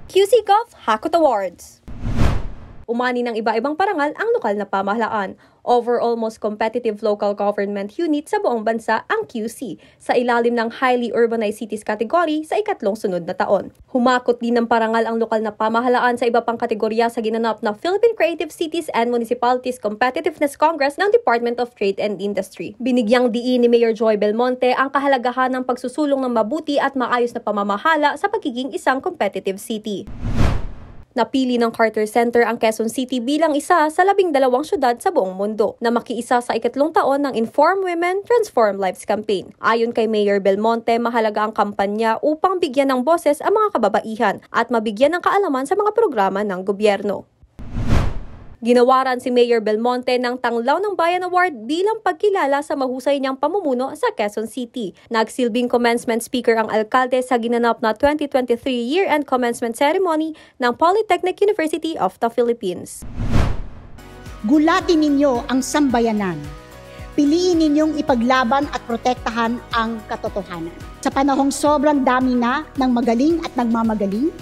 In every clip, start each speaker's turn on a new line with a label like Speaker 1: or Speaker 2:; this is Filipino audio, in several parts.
Speaker 1: QC Gov Hakot Awards. Umani ng iba-ibang parangal ang lokal na pamahalaan. Overall most competitive local government unit sa buong bansa ang QC sa ilalim ng Highly Urbanized Cities category sa ikatlong sunod na taon. Humakot din ng parangal ang lokal na pamahalaan sa iba pang kategorya sa ginanap na Philippine Creative Cities and Municipalities Competitiveness Congress ng Department of Trade and Industry. Binigyang diin ni Mayor Joy Belmonte ang kahalagahan ng pagsusulong ng mabuti at maayos na pamamahala sa pagiging isang competitive city. Napili ng Carter Center ang Quezon City bilang isa sa 12 syudad sa buong mundo na makiisa sa ikatlong taon ng Inform Women, Transform Lives campaign. Ayon kay Mayor Belmonte, mahalaga ang kampanya upang bigyan ng boses ang mga kababaihan at mabigyan ng kaalaman sa mga programa ng gobyerno. Ginawaran si Mayor Belmonte ng Tanglaw ng Bayan Award bilang pagkilala sa mahusay niyang pamumuno sa Quezon City. Nagsilbing commencement speaker ang alkalde sa ginanap na 2023 year-end commencement ceremony ng Polytechnic University of the Philippines.
Speaker 2: Gulatin ninyo ang sambayanan. Piliin ninyong ipaglaban at protektahan ang katotohanan. Sa panahong sobrang dami na ng magaling at nagmamagaling,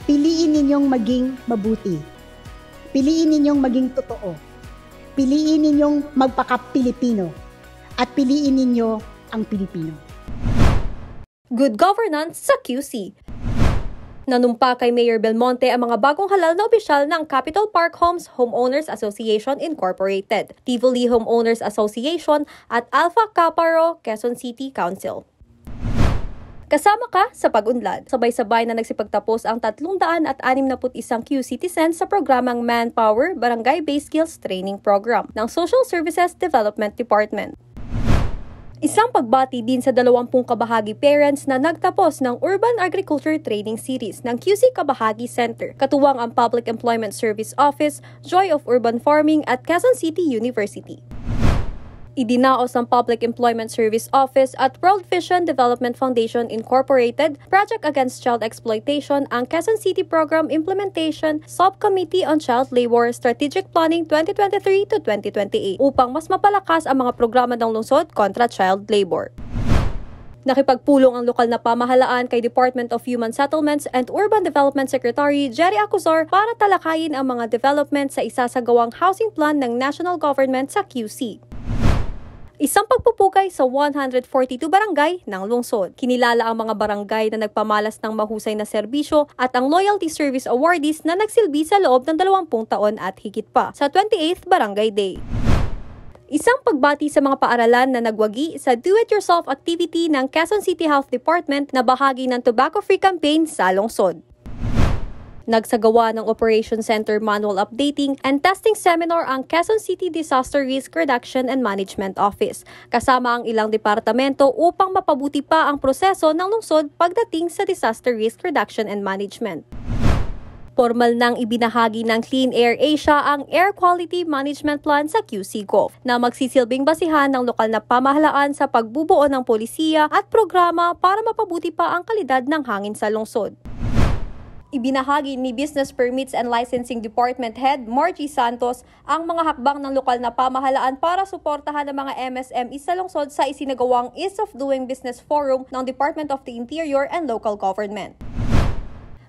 Speaker 2: piliin ninyong maging mabuti. Piliin ninyong maging totoo. Piliin ninyong magpaka-Pilipino. At piliin ninyo ang Pilipino.
Speaker 1: Good governance sa QC. Nanumpa kay Mayor Belmonte ang mga bagong halal na opisyal ng Capital Park Homes Homeowners Association Incorporated, Tivoli Homeowners Association at Alpha Kappa Rho Quezon City Council. Kasama ka sa pag-unlad. Sabay-sabay na nagsipagtapos ang 361 Q-citizens sa programang Manpower Barangay Based Skills Training Program ng Social Services Development Department. Isang pagbati din sa 20 kabahagi parents na nagtapos ng Urban Agriculture Training Series ng QC Kabahagi Center, katuwang ang Public Employment Service Office, Joy of Urban Farming at Quezon City University. Idinaos ng Public Employment Service Office at World Vision Development Foundation Incorporated, Project Against Child Exploitation ang Quezon City Program Implementation Subcommittee on Child Labor Strategic Planning 2023 to 2028 upang mas mapalakas ang mga programa ng lungsod kontra child labor. Nakipagpulong ang lokal na pamahalaan kay Department of Human Settlements and Urban Development Secretary Jerry Acuzar para talakayin ang mga development sa isasagawang housing plan ng national government sa QC. Isang pagpupukay sa 142 barangay ng lungsod. Kinilala ang mga barangay na nagpamalas ng mahusay na serbisyo at ang Loyalty Service Awardees na nagsilbi sa loob ng 20 taon at higit pa sa 28th Barangay Day. Isang pagbati sa mga paaralan na nagwagi sa do-it-yourself activity ng Quezon City Health Department na bahagi ng tobacco-free campaign sa lungsod. Nagsagawa ng Operation Center Manual Updating and Testing Seminar ang Quezon City Disaster Risk Reduction and Management Office, kasama ang ilang departamento upang mapabuti pa ang proseso ng lungsod pagdating sa Disaster Risk Reduction and Management. Formal nang ibinahagi ng Clean Air Asia ang Air Quality Management Plan sa QC Gov na magsisilbing basihan ng lokal na pamahalaan sa pagbubuo ng polisiya at programa para mapabuti pa ang kalidad ng hangin sa lungsod. Ibinahagi ni Business Permits and Licensing Department Head Margie Santos ang mga hakbang ng lokal na pamahalaan para suportahan ang mga MSME sa lungsod sa isinagawang Ease of Doing Business Forum ng Department of the Interior and Local Government.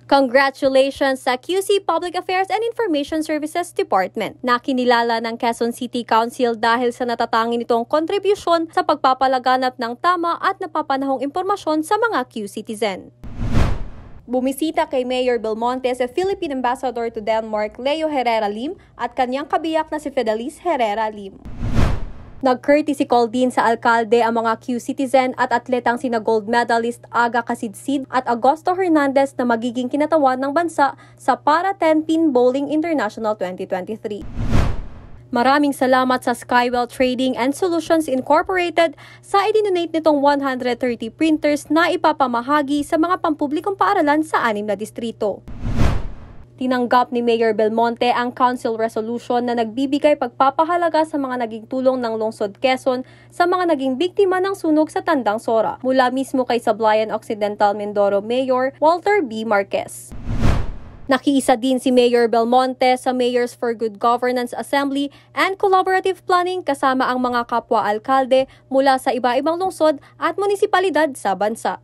Speaker 1: Congratulations sa QC Public Affairs and Information Services Department na kinilala ng Quezon City Council dahil sa natatangin nitong kontribusyon sa pagpapalaganap ng tama at napapanahong impormasyon sa mga Q-citizen. Bumisita kay Mayor Belmonte sa Philippine Ambassador to Denmark Leo Herrera Lim at kanyang kabiyak na si Fidelis Herrera Lim. Nag-courtesy call din sa alkalde ang mga Q-citizen at atletang sina gold medalist Aga Kasidsid at Augusto Hernandez na magiging kinatawan ng bansa sa Para 10-Pin Bowling International 2023. Maraming salamat sa Skywell Trading and Solutions Incorporated sa idinonate nitong 130 printers na ipapamahagi sa mga pampublikong paaralan sa 6 na distrito. Tinanggap ni Mayor Belmonte ang Council Resolution na nagbibigay pagpapahalaga sa mga naging tulong ng Lungsod Quezon sa mga naging biktima ng sunog sa Tandang Sora mula mismo kay Sablayan Occidental Mindoro Mayor Walter B. Marquez. Nakiisa din si Mayor Belmonte sa Mayors for Good Governance Assembly and Collaborative Planning kasama ang mga kapwa-alkalde mula sa iba-ibang lungsod at munisipalidad sa bansa.